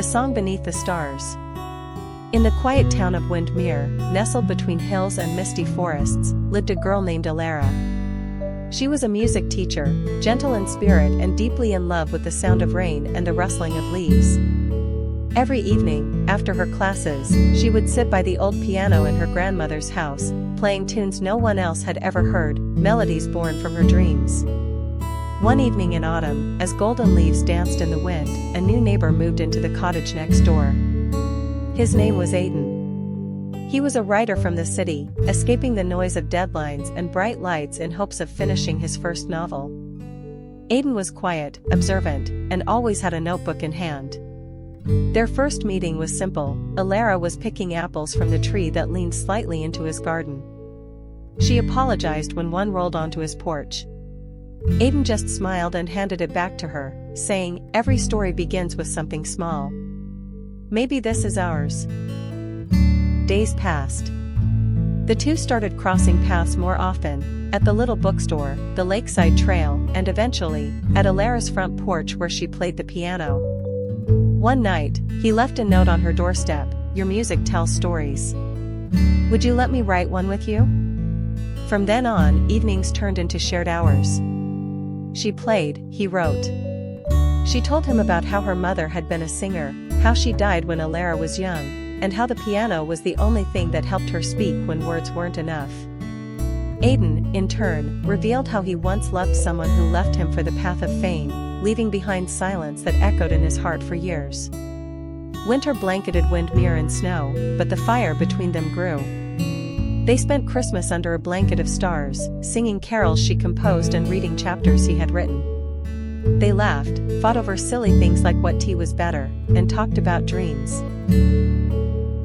The Song Beneath the Stars. In the quiet town of Windmere, nestled between hills and misty forests, lived a girl named Alara. She was a music teacher, gentle in spirit and deeply in love with the sound of rain and the rustling of leaves. Every evening, after her classes, she would sit by the old piano in her grandmother's house, playing tunes no one else had ever heard, melodies born from her dreams. One evening in autumn, as golden leaves danced in the wind, a new neighbor moved into the cottage next door. His name was Aidan. He was a writer from the city, escaping the noise of deadlines and bright lights in hopes of finishing his first novel. Aidan was quiet, observant, and always had a notebook in hand. Their first meeting was simple. Alara was picking apples from the tree that leaned slightly into his garden. She apologized when one rolled onto his porch. Aidan just smiled and handed it back to her, saying, "Every story begins with something small. Maybe this is ours." Days passed. The two started crossing paths more often, at the little bookstore, the lakeside trail, and eventually, at Alara's front porch where she played the piano. One night, he left a note on her doorstep, "Your music tells stories. Would you let me write one with you?" From then on, evenings turned into shared hours. She played, he wrote. She told him about how her mother had been a singer, how she died when Alara was young, and how the piano was the only thing that helped her speak when words weren't enough. Aidan, in turn, revealed how he once loved someone who left him for the path of fame, leaving behind silence that echoed in his heart for years. Winter blanketed Windmere in snow, but the fire between them grew. They spent Christmas under a blanket of stars, singing carols she composed and reading chapters he had written. They laughed, fought over silly things like what tea was better, and talked about dreams.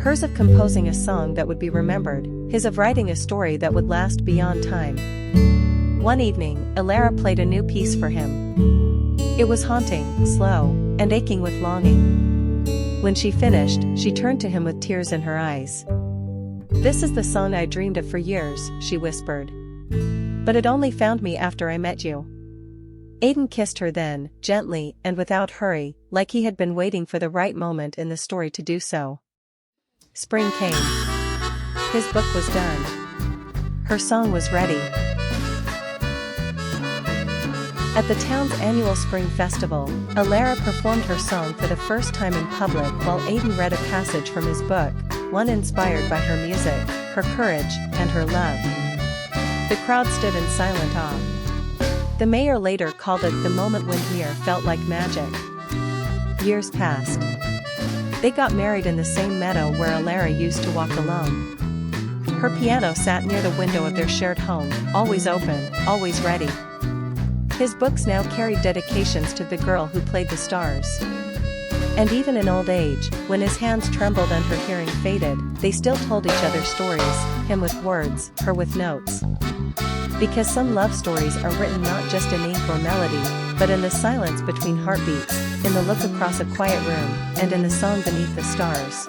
Hers of composing a song that would be remembered, his of writing a story that would last beyond time. One evening, Alara played a new piece for him. It was haunting, slow, and aching with longing. When she finished, she turned to him with tears in her eyes. "This is the song I dreamed of for years," she whispered. "But it only found me after I met you." Aidan kissed her then, gently and without hurry, like he had been waiting for the right moment in the story to do so. Spring came. His book was done. Her song was ready. At the town's annual spring festival, Alara performed her song for the first time in public while Aidan read a passage from his book, one inspired by her music, her courage, and her love. The crowd stood in silent awe. The mayor later called it the moment Windmere felt like magic. Years passed. They got married in the same meadow where Alara used to walk alone. Her piano sat near the window of their shared home, always open, always ready. His books now carried dedications to the girl who played the stars. And even in old age, when his hands trembled and her hearing faded, they still told each other stories, him with words, her with notes. Because some love stories are written not just in ink or melody, but in the silence between heartbeats, in the look across a quiet room, and in the song beneath the stars.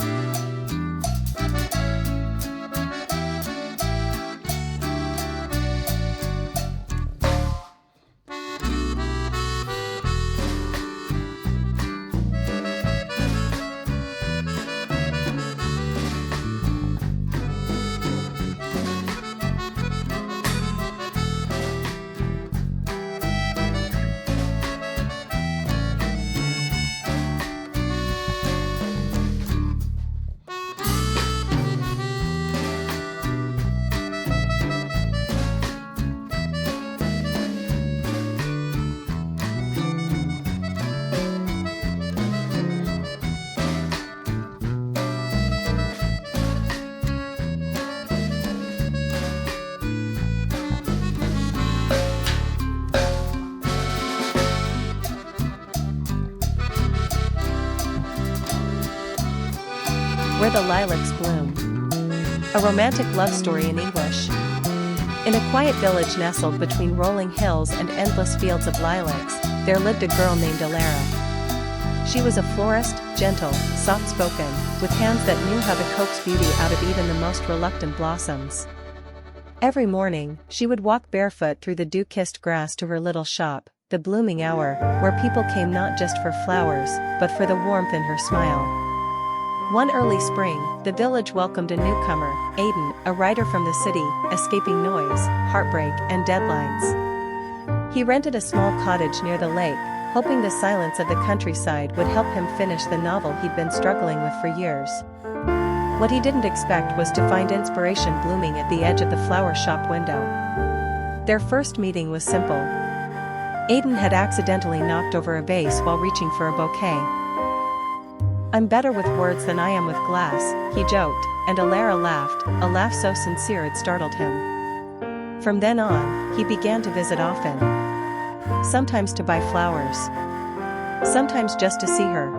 Where the Lilacs Bloom. A romantic love story in English. In a quiet village nestled between rolling hills and endless fields of lilacs, there lived a girl named Alara. She was a florist, gentle, soft-spoken, with hands that knew how to coax beauty out of even the most reluctant blossoms. Every morning, she would walk barefoot through the dew-kissed grass to her little shop, the blooming hour, where people came not just for flowers, but for the warmth in her smile. One early spring, the village welcomed a newcomer, Aidan, a writer from the city, escaping noise, heartbreak, and deadlines. He rented a small cottage near the lake, hoping the silence of the countryside would help him finish the novel he'd been struggling with for years. What he didn't expect was to find inspiration blooming at the edge of the flower shop window. Their first meeting was simple. Aidan had accidentally knocked over a vase while reaching for a bouquet. "I'm better with words than I am with glass," he joked, and Alara laughed, a laugh so sincere it startled him. From then on, he began to visit often. Sometimes to buy flowers. Sometimes just to see her.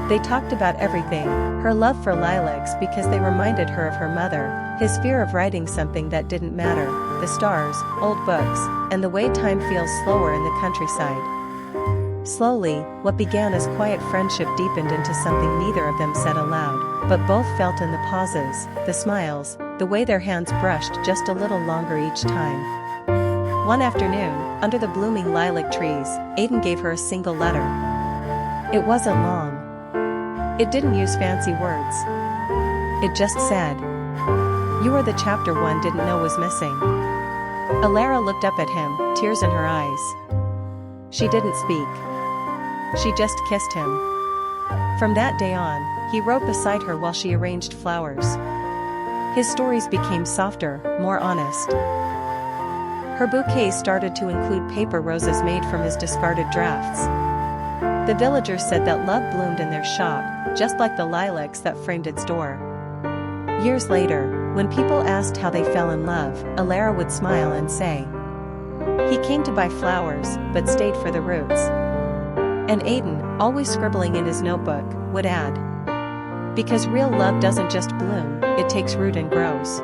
They talked about everything, her love for lilacs because they reminded her of her mother, his fear of writing something that didn't matter, the stars, old books, and the way time feels slower in the countryside. Slowly, what began as quiet friendship deepened into something neither of them said aloud, but both felt in the pauses, the smiles, the way their hands brushed just a little longer each time. One afternoon, under the blooming lilac trees, Aidan gave her a single letter. It wasn't long. It didn't use fancy words. It just said, "You are the chapter one didn't know was missing." Alara looked up at him, tears in her eyes. She didn't speak. She just kissed him. From that day on, he wrote beside her while she arranged flowers. His stories became softer, more honest. Her bouquets started to include paper roses made from his discarded drafts. The villagers said that love bloomed in their shop, just like the lilacs that framed its door. Years later, when people asked how they fell in love, Alara would smile and say, "He came to buy flowers, but stayed for the roots." And Aidan, always scribbling in his notebook, would add, "Because real love doesn't just bloom, it takes root and grows."